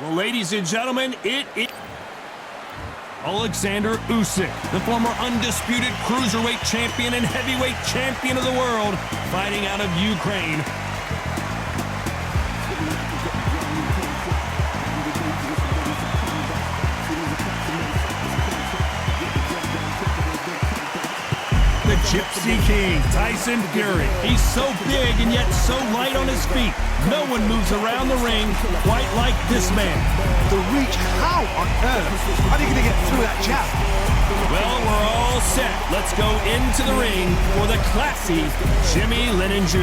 Well, ladies and gentlemen, it is Alexander Usyk, the former undisputed cruiserweight champion and heavyweight champion of the world, fighting out of Ukraine. The Gypsy King, Tyson Fury. He's so big and yet so light on his feet. No one moves around the ring quite like this man. The reach, how on earth are you going to get through that jab? Well, we're all set. Let's go into the ring for the classy Jimmy Lennon Jr.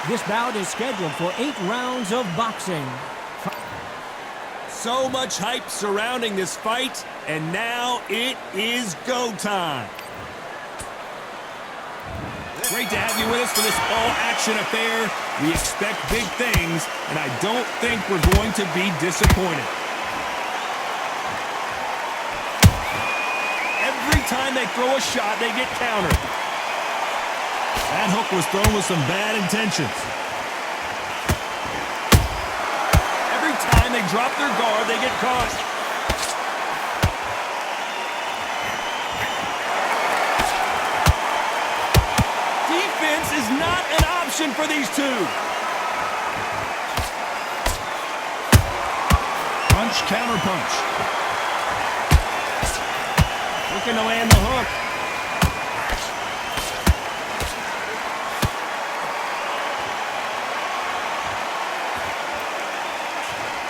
This bout is scheduled for 8 rounds of boxing. So much hype surrounding this fight, and now it is go time. Great to have you with us for this all-action affair. We expect big things, and I don't think we're going to be disappointed. Every time they throw a shot, they get countered. That hook was thrown with some bad intentions. Every time they drop their guard, they get caught. Defense is not an option for these two. Punch, counter punch. Looking to land the hook.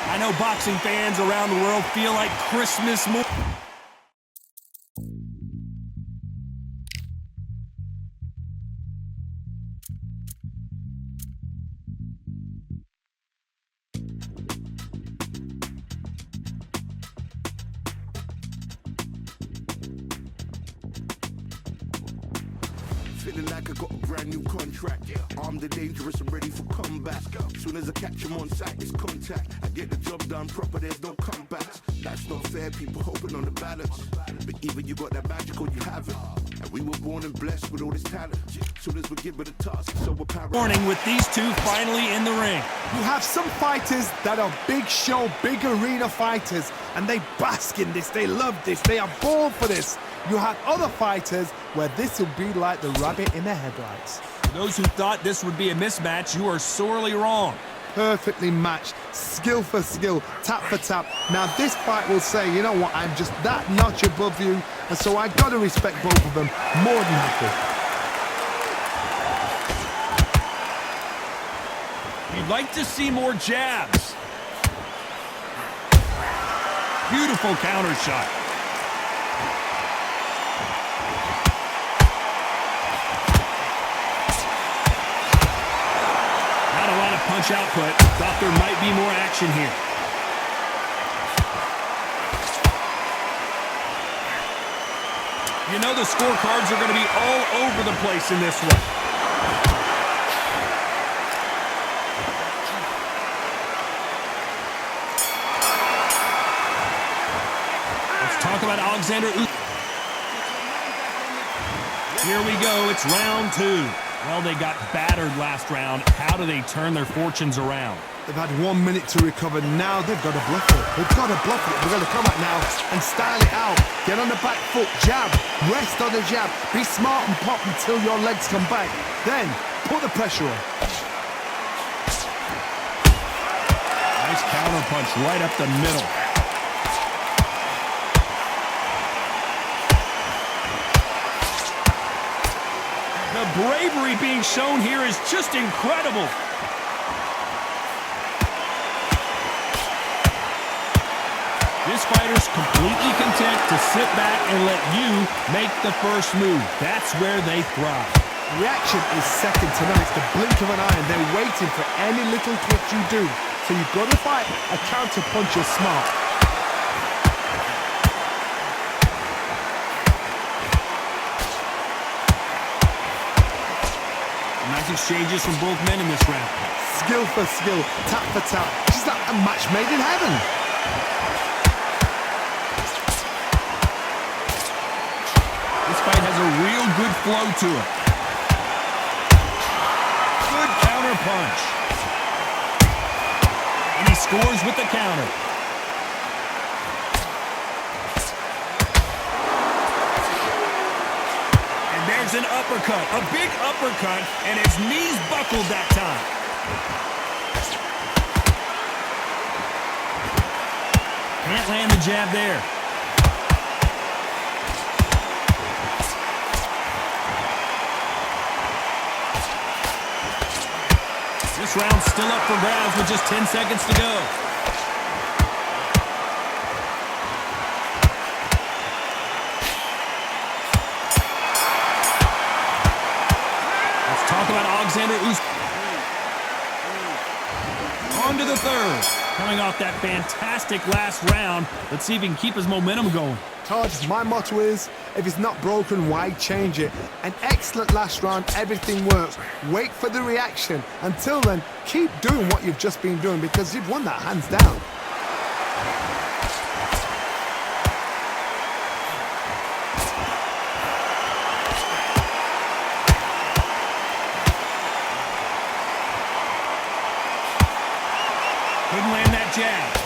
I know boxing fans around the world feel like Christmas morning. Feeling like I got a brand new contract. Armed and dangerous and ready for combat. Soon as I catch him on sight, it's contact. I get the job done proper, there's no comebacks. That's not fair, people hoping on the balance. But even you got that magical, you have it. And we were born and blessed with all this talent. Soon as we give it a task, it's so apparent. Morning with these two finally in the ring. You have some fighters that are big show, big arena fighters, and they bask in this, they love this, they are born for this. You have other fighters where this will be like the rabbit in the headlights. For those who thought this would be a mismatch, you are sorely wrong. Perfectly matched, skill for skill, tap for tap. Now this fight will say, you know what, I'm just that notch above you, and so I gotta respect both of them more than happy. You'd like to see more jabs. Beautiful counter shot. Punch output. Thought there might be more action here. You know the scorecards are going to be all over the place in this one. Let's talk about Alexander Usyk. Here we go. It's round 2. Well, they got battered last round. How do they turn their fortunes around? They've had 1 minute to recover. Now they've got to bluff it. They've got to bluff it. They're going to come out now and style it out. Get on the back foot, jab, rest on the jab. Be smart and pop until your legs come back. Then put the pressure on. Nice counter punch right up the middle. The bravery being shown here is just incredible. This fighter's completely content to sit back and let you make the first move. That's where they thrive. Reaction is second to none. It's the blink of an eye, and they're waiting for any little twitch you do. So you've got to fight a counter punch you're smart. Nice exchanges from both men in this round. Skill for skill, tap for tap. Just like a match made in heaven. This fight has a real good flow to it. Good counter counter punch. And he scores with the counter. And there's an uppercut, a big uppercut, and his knees buckled that time. Can't land the jab there. This round's still up for grabs with just 10 seconds to go. Let's talk about Alexander Usyk. On to the third. Coming off that fantastic last round, let's see if he can keep his momentum going. Todd, my motto is, if it's not broken, why change it? An excellent last round, everything works. Wait for the reaction. Until then, keep doing what you've just been doing because you've won that hands down. Couldn't land that jab.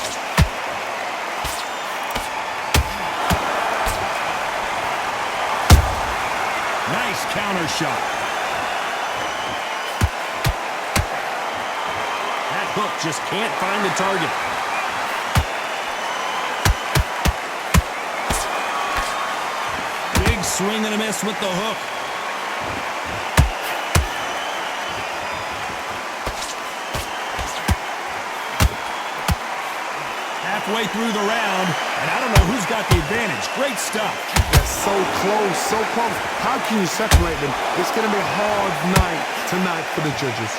Nice counter shot. That hook just can't find the target. Big swing and a miss with the hook. Halfway through the round, and I don't know who's got the advantage. Great stuff. They're so close, so close. How can you separate them? It's going to be a hard night tonight for the judges.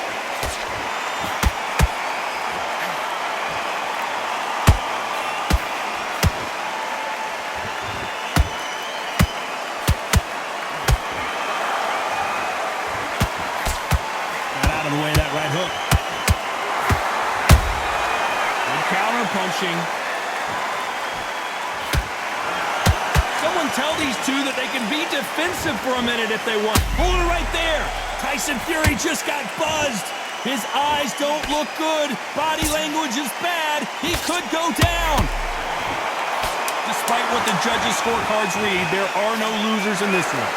Got out of the way of that right hook. Good counter punching. Someone tell these two that they can be defensive for a minute if they want. Hold it right there. Tyson Fury just got buzzed. His eyes don't look good. Body language is bad. He could go down. Despite what the judges' scorecards read, there are no losers in this one.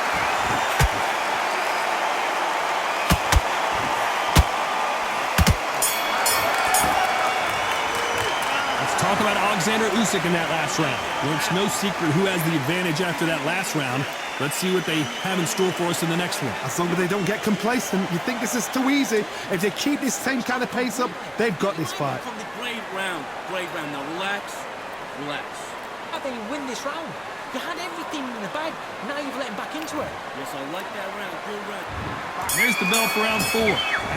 Talk about Alexander Usyk in that last round. Well, it's no secret who has the advantage after that last round. Let's see what they have in store for us in the next one. As long as they don't get complacent, you think this is too easy. If they keep this same kind of pace up, they've got this fight. From the great round. Now relax, relax. How can you win this round? You had everything in the bag. Now you've let him back into it. Yes, I like that round. Good round. There's the bell for round 4.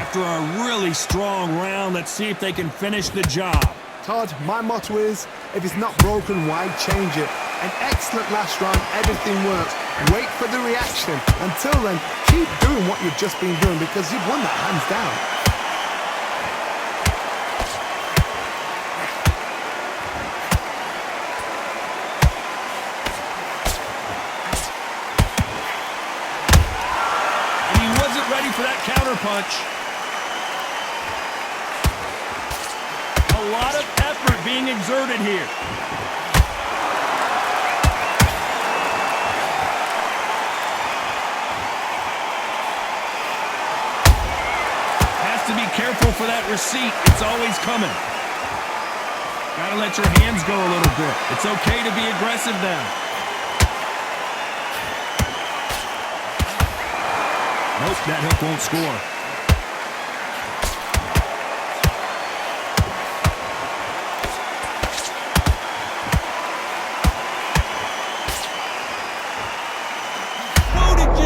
After a really strong round, let's see if they can finish the job. Todd, my motto is, if it's not broken, why change it? An excellent last round, everything works. Wait for the reaction. Until then, keep doing what you've just been doing because you've won that hands down. And he wasn't ready for that counter punch. A lot of effort being exerted here. Has to be careful for that receipt. It's always coming. Gotta let your hands go a little bit. It's okay to be aggressive now. Nope, that hook won't score.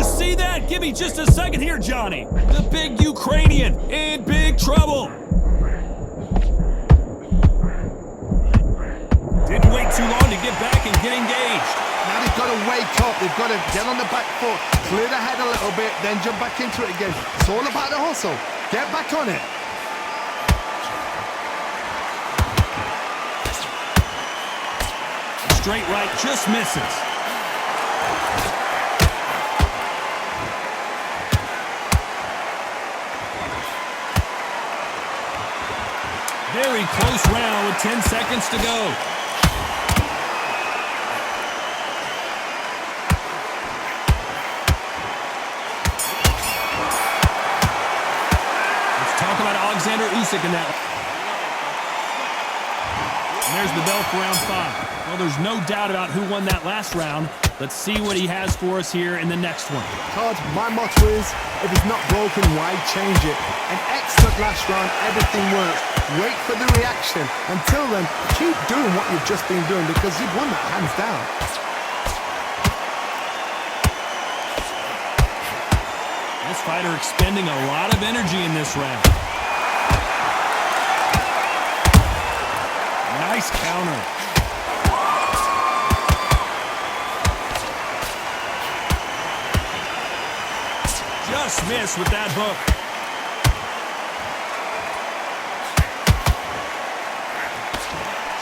See that? Give me just a second here, Johnny. The big Ukrainian in big trouble. Didn't wait too long to get back and get engaged. Now they've got to wake up. They've got to get on the back foot, clear the head a little bit, then jump back into it again. It's all about the hustle. Get back on it. Straight right just misses. Very close round with 10 seconds to go. Let's talk about Alexander Usyk in that. And there's the bell for round 5. Well, there's no doubt about who won that last round. Let's see what he has for us here in the next one. Todd, my motto is, if it's not broken, why change it? An excellent last round, everything works. Wait for the reaction. Until then, keep doing what you've just been doing because you've won that hands down. This fighter expending a lot of energy in this round. Nice counter. Just missed with that hook.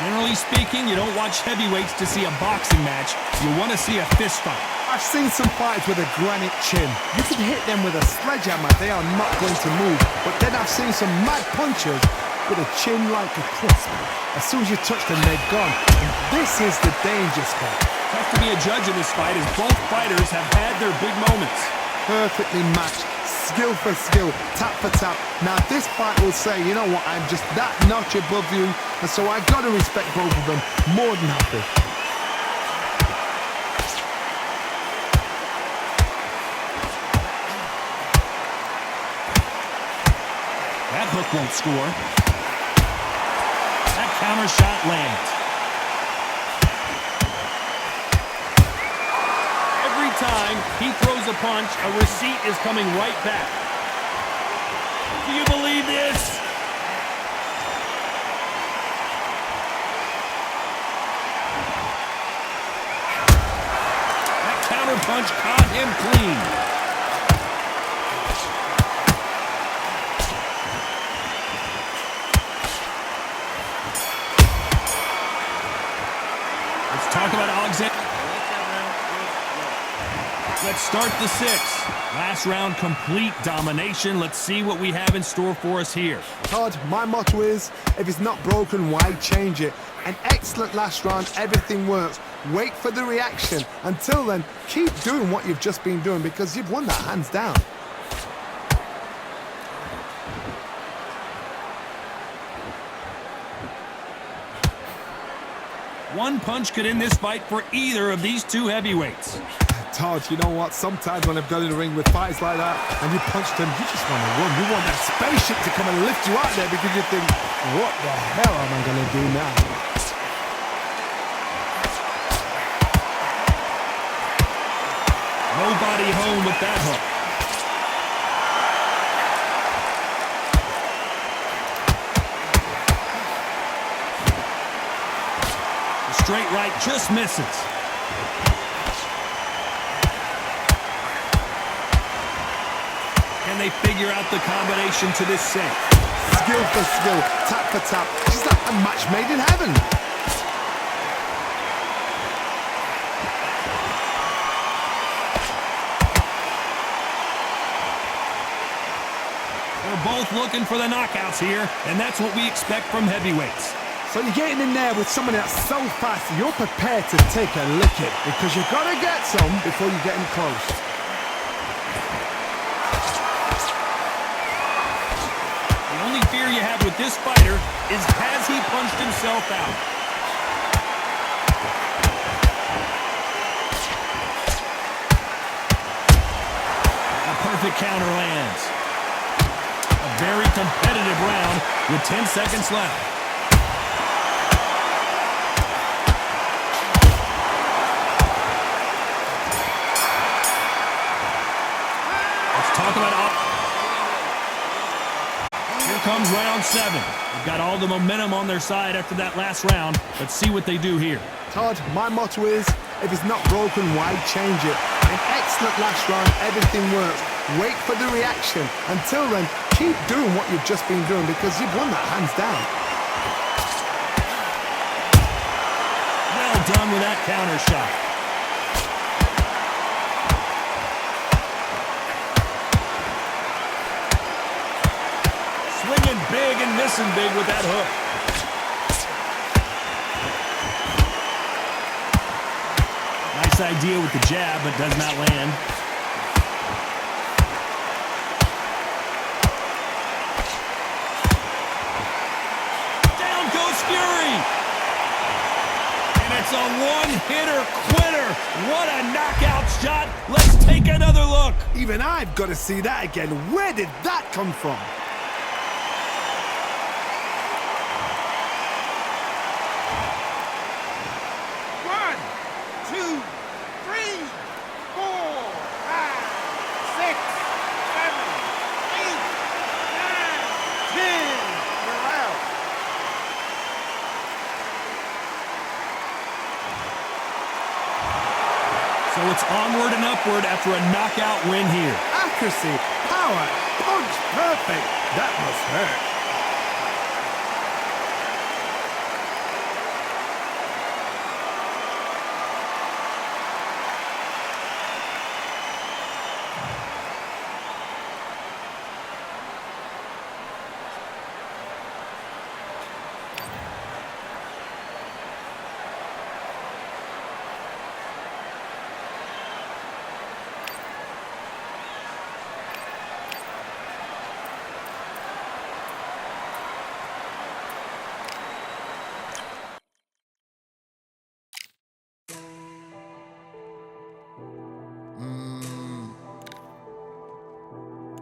Generally speaking, you don't watch heavyweights to see a boxing match. You want to see a fist fight. I've seen some fighters with a granite chin. You can hit them with a sledgehammer, they are not going to move. But then I've seen some mad punchers with a chin like a crisp. As soon as you touch them, they're gone. And this is the danger spot. Tough to be a judge in this fight as both fighters have had their big moments. Perfectly matched, skill for skill, tap for tap. Now this fight will say, you know what, I'm just that notch above you, and so I got to respect both of them more than happy. That hook won't score. That counter shot lands. Every time he throws a punch, a receipt is coming right back. Do you believe this? That counter punch caught him clean. Talk about Alexander. Let's start the 6th. Last round, complete domination. Let's see what we have in store for us here. Todd, my motto is, if it's not broken, why change it? An excellent last round, everything works. Wait for the reaction. Until then, keep doing what you've just been doing because you've won that hands down. One punch could end this fight for either of these two heavyweights. Todd, you know what? Sometimes when I've done in the ring with fights like that and you punch them, you just want to run. You want that spaceship to come and lift you out there because you think, what the hell am I going to do now? Nobody home with that hook. Straight right just misses. Can they figure out the combination to this sink? Skill for skill, tap for tap. Just like a match made in heaven. They're both looking for the knockouts here, and that's what we expect from heavyweights. So you're getting in there with somebody that's so fast, you're prepared to take a licking because you've got to get some before you get in close. The only fear you have with this fighter is has he punched himself out? A perfect counter lands. A very competitive round with 10 seconds left. Talk about here comes round 7. They've got all the momentum on their side after that last round. Let's see what they do here. Todd, my motto is, if it's not broken, why change it? An excellent last round, everything works. Wait for the reaction. Until then, keep doing what you've just been doing because you've won that hands down. Well done with that counter shot. Swinging big and missing big with that hook. Nice idea with the jab, but does not land. Down goes Fury. And it's a one-hitter quitter. What a knockout shot. Let's take another look. Even I've got to see that again. Where did that come from? So it's onward and upward after a knockout win here. Accuracy, power, punch, perfect. That must hurt.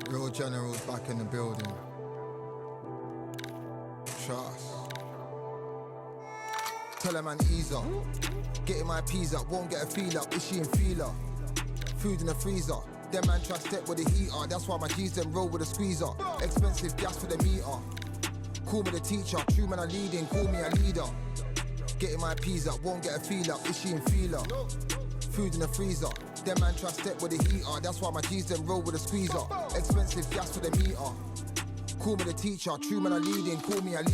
Real generals back in the building. Trust. Tell a man ease up. Getting my peas up, won't get a feel up. Is she in feeler? Food in the freezer. Them man try step with the heater. That's why my G's them roll with a squeezer. Expensive gas for the meter. Call me the teacher. True man I leading, call me a leader. Getting my peas up, won't get a feel up. Is she in feeler? Food in the freezer. Them man try step with the heater. That's why my G's them roll with a squeezer. Expensive gas for the meter. Call me the teacher. True man I leading, call me a leader.